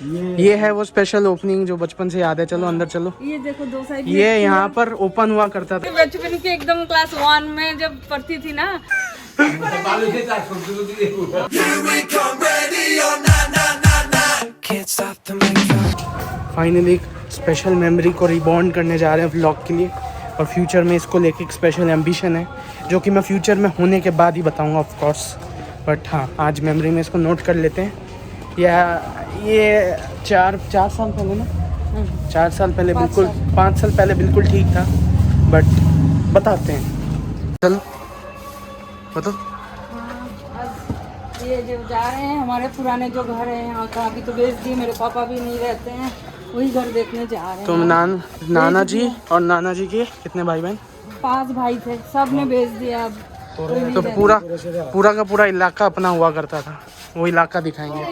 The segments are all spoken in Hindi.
ये है वो स्पेशल ओपनिंग जो बचपन से याद है। चलो अंदर चलो। ये देखो दो साइड ये यहाँ पर ओपन हुआ करता था। बचपन की एकदम क्लास 1 में जब पढ़ती थी ना। फाइनली स्पेशल मेमोरी को रिबॉन्ड करने जा रहे हैं व्लॉग के लिए, और फ्यूचर में इसको लेके एक स्पेशल एम्बिशन है जो कि मैं फ्यूचर में होने के बाद ही बताऊंगा ऑफ कोर्स। बट हाँ, आज मेमोरी में इसको नोट कर लेते हैं। या ये चार साल पहले ना, 4 साल पहले, बिल्कुल 5 साल पहले बिल्कुल ठीक था। बट बताते हैं, चलो बताओ। ये जो जा रहे हैं हमारे पुराने जो घर है यहाँ का, अभी तो बेच दिए, मेरे पापा भी नहीं रहते हैं, वही घर देखने जा रहे हैं। तो नाना जी और नाना जी के कितने भाई बहन? 5 भाई थे, सब ने बेच दिया अब। तो पूरा का पूरा इलाका अपना हुआ करता था। वो इलाका दिखाएंगे।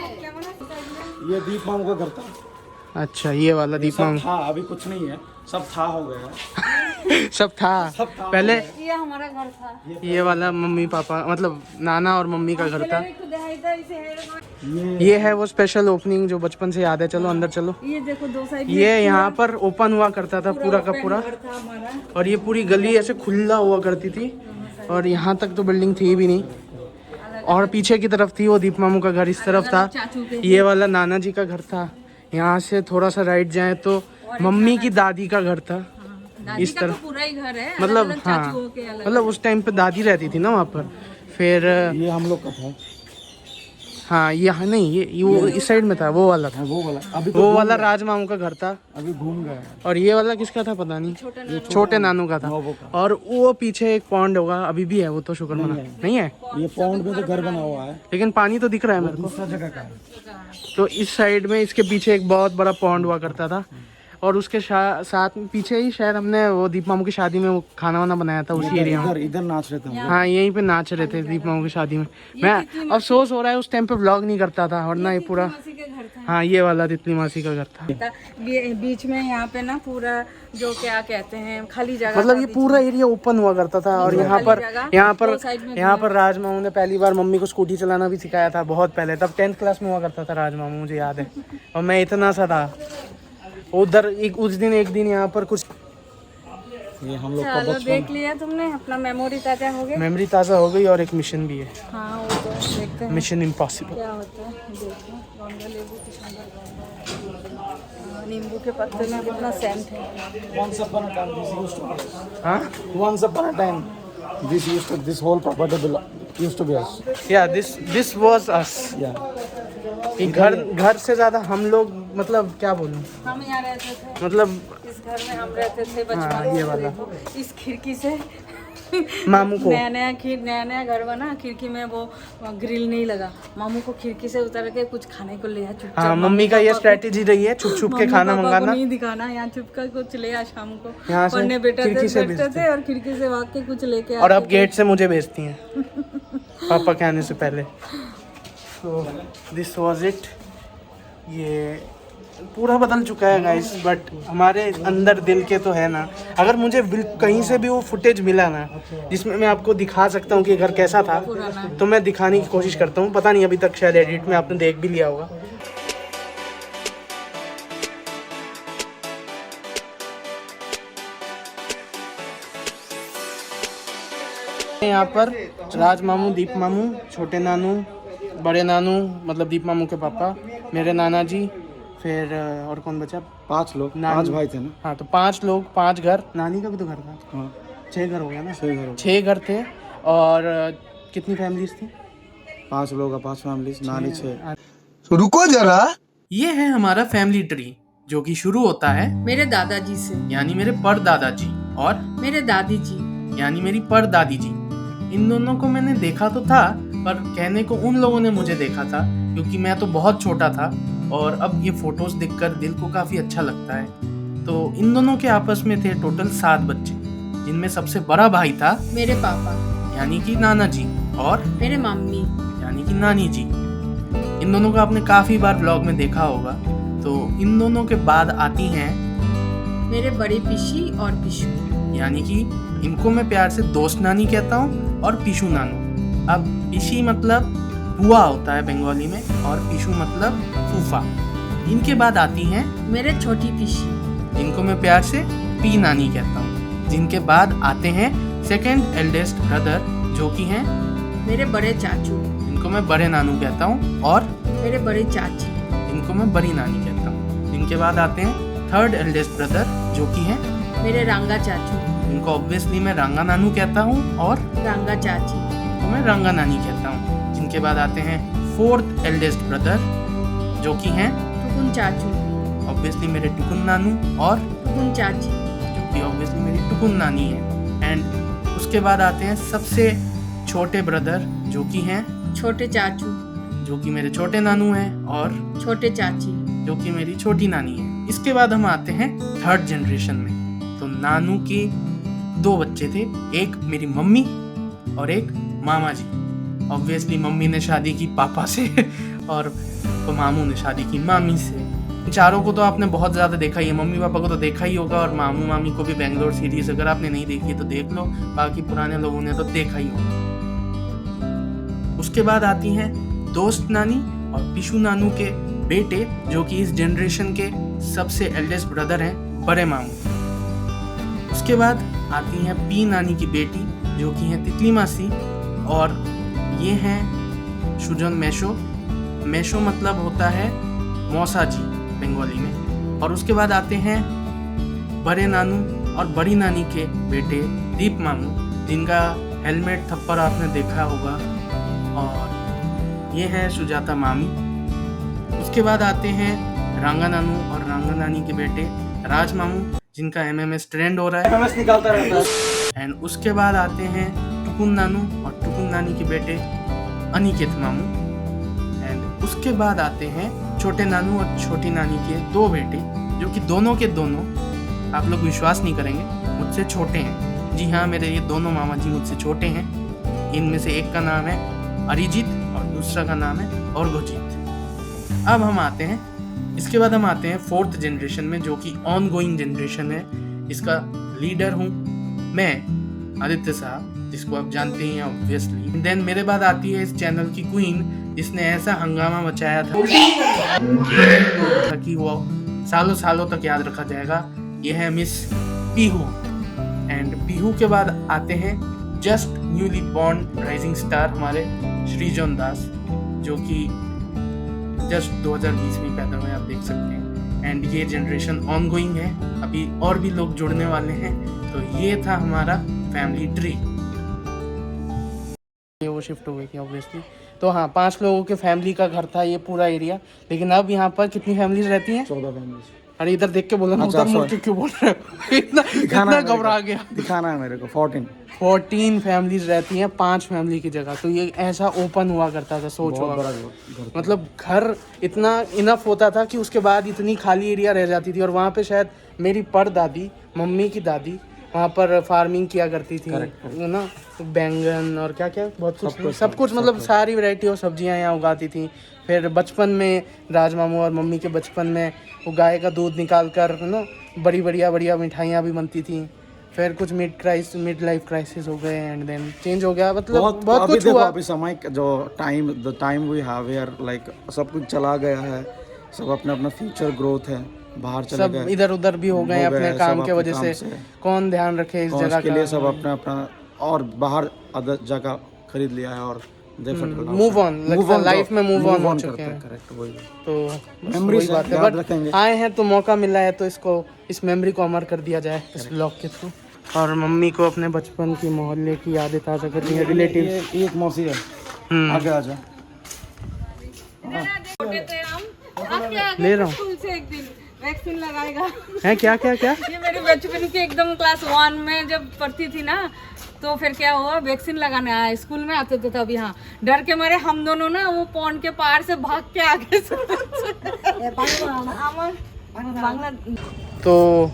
ये दीप मामू का घर था। अच्छा, ये वाला दीप मामू था, अभी कुछ नहीं है, सब था हो गया। सब था पहले। ये हमारा घर था। ये वाला मम्मी पापा मतलब नाना और मम्मी का घर था। ये है वो स्पेशल ओपनिंग जो बचपन से याद है। चलो अंदर चलो। ये देखो दो साइड ये यहाँ पर ओपन हुआ करता था पूरा का पूरा, और ये पूरी गली ऐसे खुला हुआ करती थी, और यहाँ तक तो बिल्डिंग थी भी नहीं। और पीछे की तरफ थी वो दीप मामू का घर, इस तरफ था ये वाला नाना जी का घर था। यहाँ से थोड़ा सा राइट जाए तो मम्मी की दादी का घर था। इस तरफ पूरा ही घर है, मतलब हाँ, मतलब उस टाइम पे दादी रहती थी ना वहाँ पर। फिर ये हम लोग का था। हाँ, यहाँ नहीं, ये वो इस साइड में था, वो वाला था। वो वाला अभी वो वाला राज मामू का घर था। अभी घूम गया। और ये वाला किसका था पता नहीं, छोटे नानू का था। और वो पीछे एक पॉन्ड होगा, अभी भी है वो तो, शुक्र मना नहीं है। ये पॉन्ड में तो घर बना हुआ है, लेकिन पानी तो दिख रहा है मेरे को। दूसरा जगह का है। तो इस साइड में इसके पीछे एक बहुत बड़ा पॉन्ड हुआ करता था, और उसके साथ में पीछे ही शायद हमने वो दीप मामू की शादी में वो खाना वाना बनाया था उसी एरिया में। इधर नाच रहे थे हम। हाँ, यहीं पे नाच रहे थे दीप मामू की शादी में। मैं अफसोस हो रहा है उस टाइम पे व्लॉग नहीं करता था, वरना ये पूरा। हाँ, ये वाला तितली मासी का घर था। बीच में यहाँ पे ना पूरा जो क्या कहते हैं खाली जगह, मतलब ये पूरा एरिया ओपन हुआ करता था। और यहाँ पर राज मामू ने पहली बार मम्मी को स्कूटी चलाना भी सिखाया था, बहुत पहले, तब 10th क्लास में हुआ करता था राज मामू, मुझे याद है। और मैं इतना सा था उधर। उस दिन एक दिन यहाँ पर कुछ ये हम लोग का चलो बचपन। देख लिया तुमने, अपना मेमोरी ताजा हो गया। मेमोरी ताज़ा हो गई, और एक मिशन भी है। हाँ, वो तो देखते हैं मिशन इम्पॉसिबल। क्या होता है। देखो गंगा लेबू कितना नींबू के पत्ते में कितना सेंट है। Once upon a time this used to be. हाँ, Once upon a time this whole property used to be us. या दिस वाज अस। Yeah. ये घर से ज्यादा हम लोग, मतलब क्या बोलूं, हम यहाँ रहते थे, मतलब इस घर में हम रहते थे बचपन हाँ, ये वाला से। इस खिड़की से मामू को नया घर बना, खिड़की में वो ग्रिल नहीं लगा, मामू को खिड़की से उतर के कुछ खाने को ले आया चुपचाप। हाँ, मम्मी का ये स्ट्रेटेजी रही है, छुप छुप के खाना मंगाना, नहीं दिखाना, यहाँ छुप कर कुछ ले आ शाम को। यहाँ से पढ़ने बैठते खिड़की थे और खिड़की से भाग के कुछ लेके और अब गेट से मुझे भेजती हैं पापा के आने से पहले। तो दिस वाज इट। ये पूरा बदल चुका है गाइस, बट हमारे अंदर दिल के तो है ना। अगर मुझे कहीं से भी वो फुटेज मिला ना जिसमें मैं आपको दिखा सकता हूँ कि घर कैसा था, तो मैं दिखाने की कोशिश करता हूँ। पता नहीं, अभी तक शायद एडिट में आपने देख भी लिया होगा। यहाँ पर राज मामू, दीप मामू, छोटे नानू, बड़े नानू मतलब दीप मामू के पापा, मेरे नाना जी, फिर और कौन बचा? 5 लोग, 5 भाई थे ना। हाँ, तो 5 लोग, 5 घर। नानी का भी तो घर था। हाँ, 6 घर हो गया ना। 6 घर थे। और कितनी फैमिलीज थी? 5 लोग का 5 फैमिलीज, नानी 6। तो रुको जरा, ये है हमारा फैमिली ट्री, जो कि शुरू होता है मेरे दादाजी से, यानी मेरे परदादा जी, और मेरे दादी जी, यानी मेरी परदादी जी। इन दोनों को मैंने देखा तो था, पर कहने को उन लोगों ने मुझे देखा था, क्योंकि मैं तो बहुत छोटा था। और अब ये फोटोज देखकर दिल को काफी अच्छा लगता है। तो इन दोनों के आपस में थे टोटल 7 बच्चे, जिनमें सबसे बड़ा भाई था मेरे पापा यानी कि नाना जी, और मेरे मम्मी यानी कि नानी जी। इन दोनों को आपने काफी बार व्लॉग में देखा होगा। तो इन दोनों के बाद आती हैं मेरे बड़ी पिशी और पिशू, यानी कि इनको मैं प्यार से दोस्त नानी कहता हूँ और पिशू नानू। अब पिशी मतलब बुआ होता है बंगाली में, और पिशू मतलब फूफा। इनके बाद आती हैं मेरे छोटी पीसी, जिनको मैं प्यार से पी नानी कहता हूँ। जिनके बाद आते हैं सेकंड एल्डेस्ट ब्रदर, जो कि हैं मेरे बड़े चाचू, जिनको मैं बड़े नानू कहता हूँ, और मेरे बड़ी चाची, जिनको मैं बड़ी नानी कहता हूँ। जिनके बाद आते हैं थर्ड एल्डेस्ट ब्रदर, जो कि हैं मेरे रंगा चाचू, जिनको ऑब्वियसली मैं रंगा नानू कहता हूँ, और रंगा चाची, जिनको मैं रंगा नानी कहता हूँ। जिनके बाद आते हैं फोर्थ एल्डेस्ट ब्रदर, जो कि हैं टुकुन चाचू, ऑब्वियसली मेरे टुकुन नानू, और टुकुन चाची, जो कि ऑब्वियसली मेरी टुकुन नानी है। एंड उसके बाद आते हैं सबसे छोटे ब्रदर, जो कि हैं छोटे चाचू, जो कि मेरे छोटे नानू हैं, और छोटे चाची, जो कि मेरी छोटी नानी है। इसके बाद हम आते हैं थर्ड जनरेशन में। तो नानू के 2 बच्चे थे, एक मेरी मम्मी और एक मामा जी। ऑब्वियसली मम्मी ने शादी की पापा से और मामू ने शादी की मामी से। चारों को तो आपने बहुत ज़्यादा देखा ही है, मम्मी पापा को तो देखा ही होगा, और मामू मामी को भी बेंगलोर सीरीज अगर आपने नहीं देखी है तो देख लो, बाकी पुराने लोगों ने तो देखा ही होगा। उसके बाद आती हैं दोस्त नानी और पिशू नानू के बेटे, जो कि इस जनरेशन के सबसे एल्डेस्ट ब्रदर हैं, बड़े मामू। उसके बाद आती हैं पी नानी की बेटी, जो कि हैं तितली मासी, और ये हैं सुजन मेशो। मेशो मतलब होता है मौसा जी बंगाली में। और उसके बाद आते हैं बड़े नानू और बड़ी नानी के बेटे दीप मामू, जिनका हेलमेट थप्पड़ आपने देखा होगा, और ये हैं सुजाता मामी। उसके बाद आते हैं रंगा नानू और रंगा नानी के बेटे राज मामू, जिनका MMS ट्रेंड हो रहा है, एमएमएस निकालता रहता है। एंड उसके बाद आते हैं टुकुन नानू और टुकुन नानी के बेटे अनिकेत मामू। एंड उसके बाद आते हैं छोटे नानू और छोटी नानी के 2 बेटे, जो कि दोनों के दोनों, आप लोग विश्वास नहीं करेंगे, मुझसे छोटे हैं। जी हाँ, मेरे ये दोनों मामा जी मुझसे छोटे हैं। इनमें से एक का नाम है अरिजीत और दूसरा का नाम है औरगोजीत। अब हम आते हैं, इसके बाद हम आते हैं फोर्थ जनरेशन में, जो कि ऑन गोइंग जनरेशन है। इसका लीडर हूँ मैं, आदित्य साहब, जिसको आप जानते ही हैं ऑब्वियसली। देन मेरे बाद आती है इस चैनल की क्वीन, जिसने ऐसा हंगामा मचाया था कि वो सालों सालों तक याद रखा जाएगा। ये है मिस पीहू। एंड पीहू के बाद आते हैं just newly born rising star हमारे श्रीजोन दास, जो कि जस्ट 2020 में पैदा हुए, आप देख सकते हैं। एंड ये जनरेशन ऑन गोइंग है, अभी और भी लोग जुड़ने वाले हैं। तो ये था हमारा फैमिली ट्री। ये वो शिफ्ट हो गई थी ऑब्वियसली। तो हाँ, 5 लोगों के फैमिली का घर था ये पूरा एरिया। लेकिन अब यहाँ पर कितनी फैमिलीज रहती हैं? 14 फैमिलीज। अरे इधर देख के बोलो ना, उधर मुड़ के क्यों बोल रहे हो? इतना घबरा गया। दिखाना है मेरे को। 14 फैमिलीज रहती हैं 5 फैमिली की जगह। तो ये ऐसा ओपन हुआ करता था, सोचो। मतलब घर इतना इनफ होता था कि उसके बाद इतनी खाली एरिया रह जाती थी। और वहाँ पे शायद मेरी परदादी, मम्मी की दादी, वहाँ पर फार्मिंग किया करती थी, है ना, बैंगन और क्या क्या बहुत कुछ, सब कुछ मतलब सारी वैरायटी ऑफ सब्जियाँ यहाँ उगाती थी। फिर बचपन में राज मामू और मम्मी के बचपन में वो गाय का दूध निकाल कर, है ना, बढ़िया मिठाइयाँ भी बनती थी। फिर कुछ मिड लाइफ क्राइसिस हो गए, एंड देन चेंज हो गया। मतलब बहुत कुछ हुआ। अभी समय जो time we have here, like सब कुछ चला गया है, सब अपना अपना फ्यूचर ग्रोथ है, बाहर चले गए, सब इधर उधर भी हो गए अपने काम के वजह से। कौन ध्यान रखे इस जगह के लिए? सब अपना अपना और बाहर अदर जगह खरीद लिया है और मूव ऑन, लाइफ में मूव ऑन हो चुके हैं। करेक्ट, वही तो मेमोरीज बात है। बट आए हैं तो मौका मिला है, तो इसको, इस मेमोरी को अमर कर दिया जाए इस ब्लॉग के थ्रू। और मम्मी को अपने बचपन की मोहल्ले की यादें ताज़ा करनी है। रिलेटिव्स, ये एक मौसी है, आगे आ जा। ले रहा हूँ। स्कूल से एक दिन वैक्सीन लगाएगा। है क्या क्या क्या? ये मेरी बचपन की एकदम क्लास 1 में जब पढ़ती थी ना, तो फिर क्या हुआ, वैक्सीन लगाने आया। स्कूल में आते थे तब, यहाँ डर के मारे हम दोनों ना वो पौंड के पार से भाग के आगे तो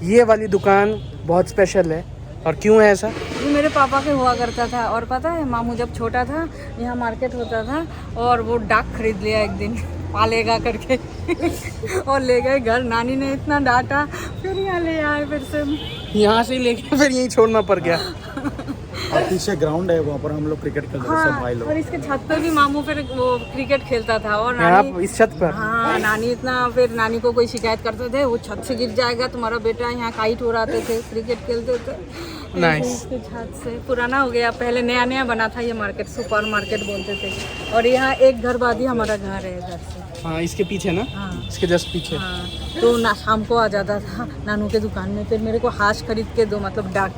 ये वाली दुकान बहुत स्पेशल है। और क्यों है ऐसा? ये मेरे पापा के हुआ करता था। और पता है, मामू जब छोटा था, यहाँ मार्केट होता था, और वो डाक खरीद लिया एक दिन, पालेगा करके और ले गए घर। नानी ने इतना डांटा, फिर यहाँ ले आए, फिर से यहाँ से लेके फिर यहीं छोड़ना पड़ गया। और पीछे ग्राउंड है, वहाँ पर हम लोग क्रिकेट खेलते थे सब हाँ, भाई लोग। और इसके छत पे भी मामू फिर वो क्रिकेट खेलता था। और यहाँ नानी, इस छत पर हाँ नानी इतना, फिर नानी को कोई शिकायत करते थे वो छत से गिर जाएगा तुम्हारा बेटा, यहाँ काइट उड़ाते थे, क्रिकेट खेलते थे। Nice. इसके छत से पुराना हो गया, पहले नया नया बना था ये मार्केट, सुपर मार्केट बोलते थे। और यहाँ एक घर बाद ही हमारा घर है इधर से। हाँ इसके पीछे ना, हाँ इसके जस्ट पीछे। हाँ, तो ना शाम को आ जाता था नानू के दुकान में, फिर मेरे को हाश खरीद के दो, मतलब डक,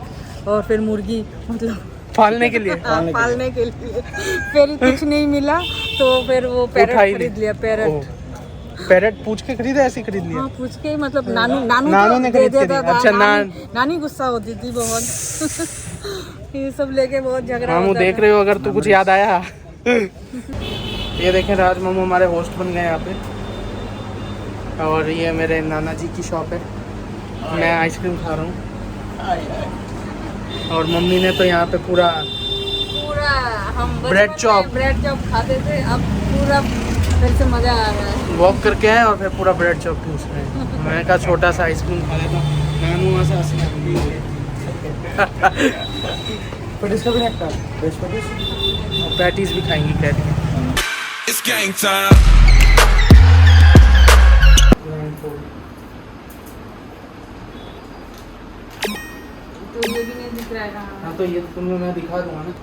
और फिर मुर्गी, मतलब पालने के लिए। हाँ, पालने के लिए। फिर कुछ नहीं मिला तो फिर वो पैरट उठाई ली। खरीद लिया, पैरट। ओह, पैरट पूछ के खरीदा, ऐसे ही खरीद लिया? हाँ पूछ के, मतलब नानू नानू नानू तो ने दे खरीद के देता दिया। था। अच्छा, नानी गुस्सा होती थी बहुत। ये सब लेके बहुत झगड़ा मामू होता देख था। रहे हो अगर तो कुछ याद आया। ये देखें राज मामू हमारे होस्ट बन गए यहाँ पे। और ये मेरे नाना जी की शॉप है, मैं आइसक्रीम खा रहा हूँ। और मम्मी ने तो यहाँ पे पूरा हम बचपन ब्रेड में चॉप। ब्रेड चॉप खाते थे, अब पूरा फिर से मजा आ रहा है। वॉक करके आए और फिर पूरा ब्रेड चॉप ठूस रहे हैं। मैं कहा छोटा सा आइसक्रीम खा लेता हूँ, नानू वहाँ से हंसी आ रही है। पैटिस का भी नहीं था, वेज पैटिस। पैटीज भी खाएंगी कह रही हैं। It's game time. तो ये भी नहीं दिख रहा है कहाँ। हाँ तो ये तो तुम्हें मैं दिखा दूंगा ना।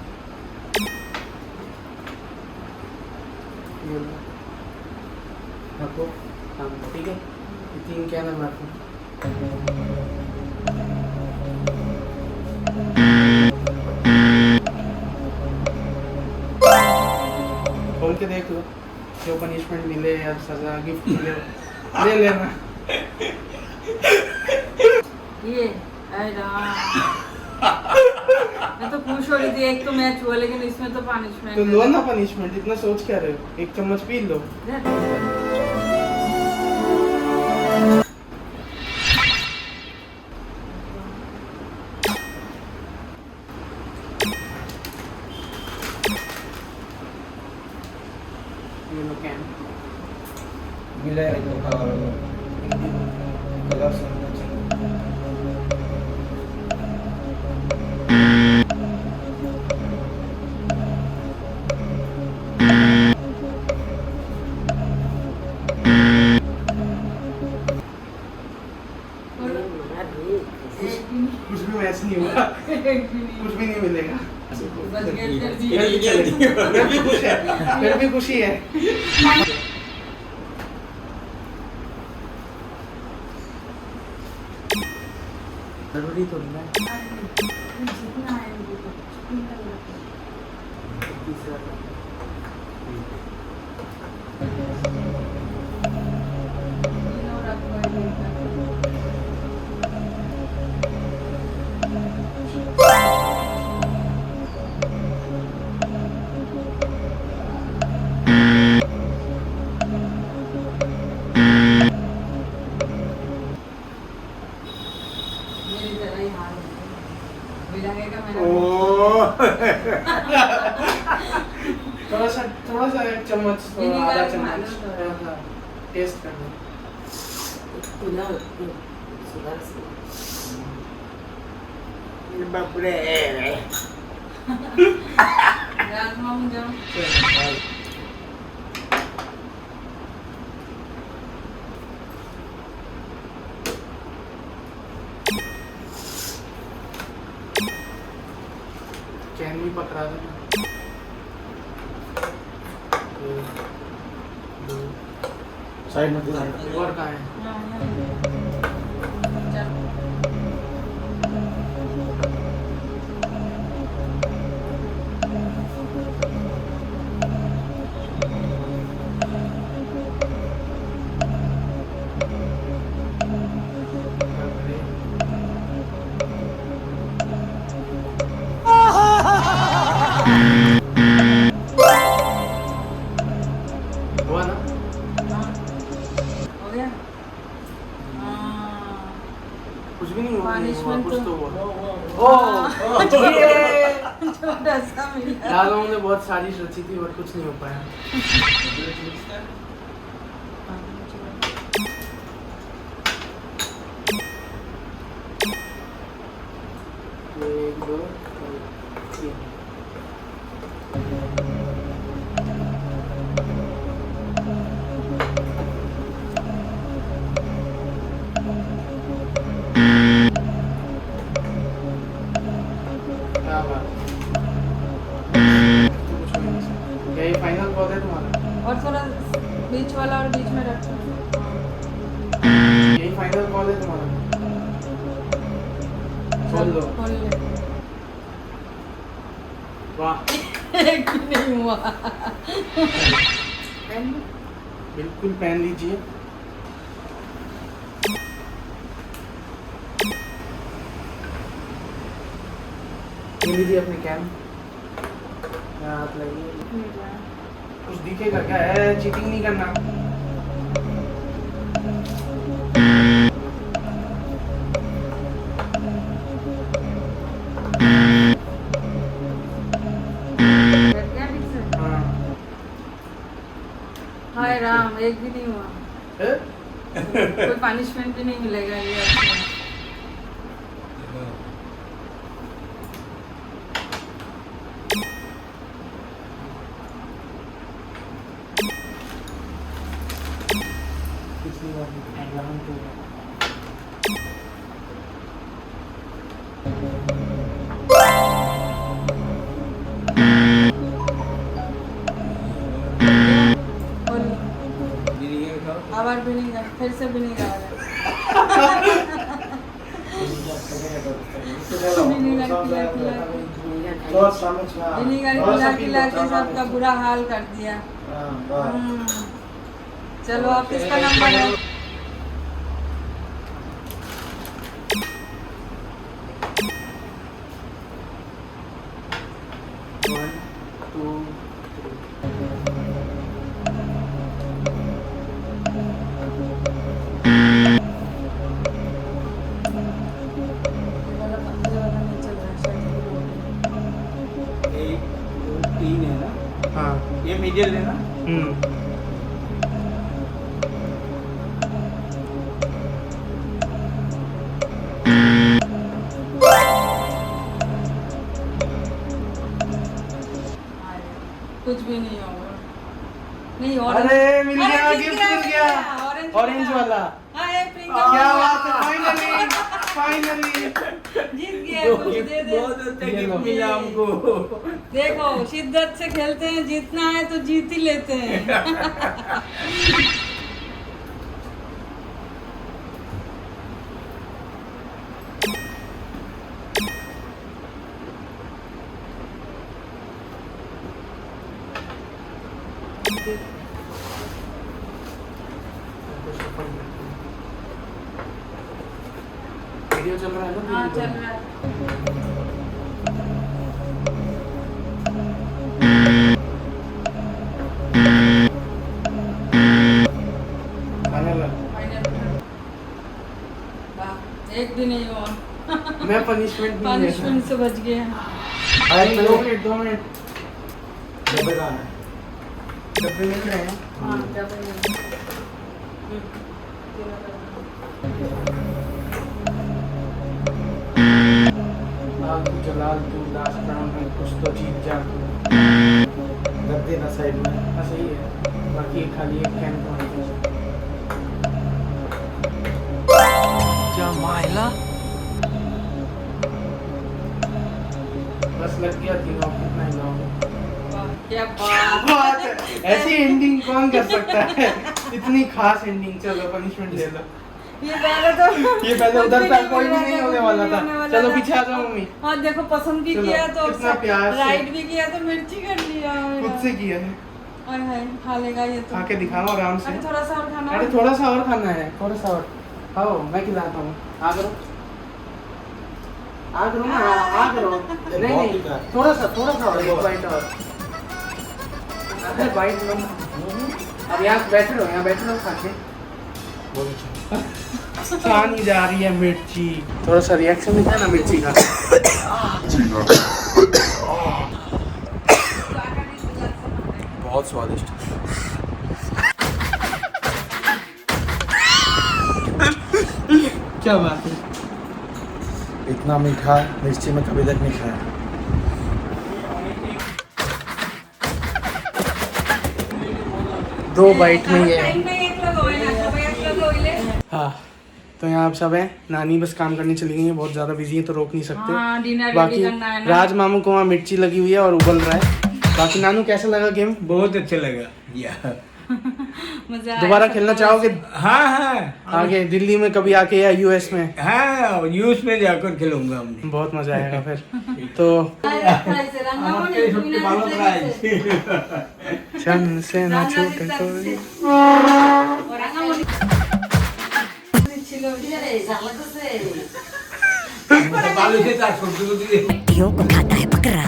ये लो। रखो, हाँ ठीक है, ये 3 क्या ना रखो। खोल के देख लो, जो पनिशमेंट मिले या सजा गिफ्ट मिले ले लेना। ये अरे राम। मैं तो खुश हो रही थी, एक तो मैच हुआ लेकिन इसमें तो पनिशमेंट। तो लो ना पनिशमेंट, इतना सोच क्या रहे हो, 1 चम्मच पी लो। ये लो कैन। मिला है तो कलर से कुछ भी मैच नहीं हुआ, कुछ भी नहीं मिलेगा। बच गए फिर भी। फिर भी खुश है, फिर भी खुशी है। जरूरी तो नहीं है। मेरी तरह ही हाल है। मिलाएगा मेरा। थोड़ा सा 1 चम्मच, ये नहीं आधा करा, चम्मच मालूम तो है। टेस्ट कर लो। रात मामू जाओ। कैन भी पकड़ा देना। 1 2 साइड में साइड और कहाँ है? हुआ ना? हो गया? हाँ। कुछ भी नहीं हुआ, Punishment कुछ तो तो- हुआ। ओह छोटा सा मिला। दादाओं ने बहुत साजिश रची थी और कुछ नहीं हो पाया। ये 1 2 3 क्या बात क्या ये फाइनल कॉल है तुम्हारा? और थोड़ा बीच वाला और बीच में रखो। यही फाइनल कॉल है तुम्हारा? खोल लो। खोल ले। वाह एक भी नहीं हुआ। बिल्कुल पहन लीजिए। ले लीजिए अपने कैम। हाथ लगिए। कुछ दिखेगा क्या है? चीटिंग नहीं करना। हाँ। हाय राम, एक भी नहीं हुआ। हैं? कोई पनिशमेंट भी नहीं मिलेगा ये आपको। पिछली बार एग्जाम तो खोल ले। आवाज भी नहीं गा- फिर से भी नहीं गा रहा। विनेगर खिला खिला के सबका बुरा हाल कर दिया। चलो आप किसका नंबर है? वन टू ये वाला पतले वाला नहीं चल रहा है, शायद। 1 2 3 है ना? हाँ ये मिडिल है ना? कुछ भी नहीं होगा। नहीं अरे मिल गया, अरे, गिफ्ट मिल गया। ऑरेंज वाला। हाँ, ये प्रिंगल क्या मिल बात गया। है, फाइनली फाइनली। जीत गया, कुछ दे दे। ये लो। मिला हमको। देखो शिद्दत से खेलते हैं, जीतना है तो जीत ही लेते हैं। वीडियो चल रहा है ना? हाँ चल रहा है। फाइनल है। फाइनल। वाह, एक भी नहीं हुआ। मैं पनिशमेंट नहीं पनिशमेंट से बच गए। अरे 2 मिनट 2 मिनट। डब्बे का है। डब्बे मिल रहे हैं। हाँ क्या बोलेंगे? लाल तू जलाल तू लास्ट राउंड में कुछ तो जीत जा तू। रख देना साइड में। हाँ सही है, बाकी एक खाली एक कैन तो है। बस लग गया तीनों, कितना ही लाओगे? वाह, क्या बात। बात है, ऐसी एंडिंग कौन कर सकता है? इतनी खास एंडिंग। चलो पनिशमेंट ले लो। ये पहले तो ये पहले उधर तक कोई भी नहीं होने वाला था। चलो पीछे आ जाओ मम्मी। हाँ देखो, पसंद भी चलो, किया तो इतना प्यार से। राइट भी किया तो मिर्ची कर लिया मेरा। खुद से किया है। हाय हाय, खा लेगा ये तो। खा के दिखाओ आराम से। अरे थोड़ा सा और खाना। अरे थोड़ा सा और खाना है, थोड़ा सा और खाओ, मैं खिलाता हूँ। आ करो, आ करो ना, आ करो। नहीं नहीं, थोड़ा सा और, एक बाइट और। अरे बाइट लो। अब यहाँ बैठ लो, यहाँ बैठ लो खा के। खा नहीं जा रही है मिर्ची। थोड़ा सा रिएक्शन दिखा ना मिर्ची का। बहुत स्वादिष्ट। क्या बात है? इतना मीठा मिर्ची में कभी तक नहीं खाया। दो बाइट में ये है। टाइम नहीं, एक लोग ऑयल, एक लोग ऑयल। हाँ, तो यहाँ आप सब हैं, नानी बस काम करने चली गई है, बहुत ज़्यादा बिजी है तो रोक नहीं सकते। हाँ, डिनर रेडी बाकी करना है ना। राज मामू को वहाँ मिर्ची लगी हुई है और उबल रहा है। बाकी नानू कैसा लगा गेम? बहुत अच्छा लगा या मजा आया दोबारा सबको। खेलना चाहोगे हाँ हाँ आगे दिल्ली में कभी आके या यूएस में? हाँ यूएस में जाकर खेलूंगा हमने बहुत मजा आएगा फिर। तो सन से ना छूटे कोई। बालू से तार छोड़ दिए को खाता है बकरा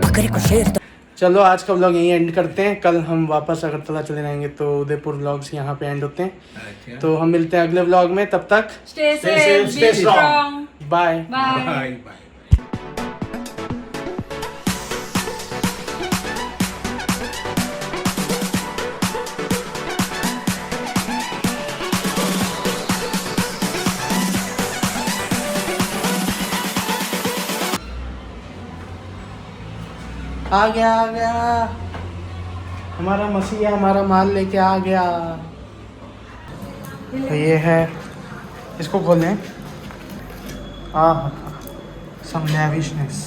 बकरे को शेर तो चलो आज का व्लॉग यहीं एंड करते हैं। कल हम वापस अगरतला चले जाएंगे तो उदयपुर व्लॉग्स यहाँ पे एंड होते हैं। अच्छा तो हम मिलते हैं अगले व्लॉग में, तब तक Stay safe, be strong. Bye. Bye. Bye bye आ गया हमारा मसीहा हमारा माल लेके आ गया। तो ये है, इसको खोलें। सम लैविशनेस।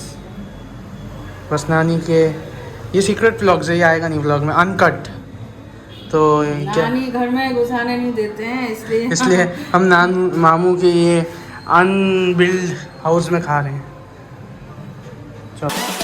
बस नानी के ये सीक्रेट व्लॉग्स है, ये आएगा नहीं व्लॉग में, अनकट। तो क्या नानी घर में घुसाने नहीं देते हैं इसलिए हम मामू के ये अनबिल्ड हाउस में खा रहे हैं। चलो।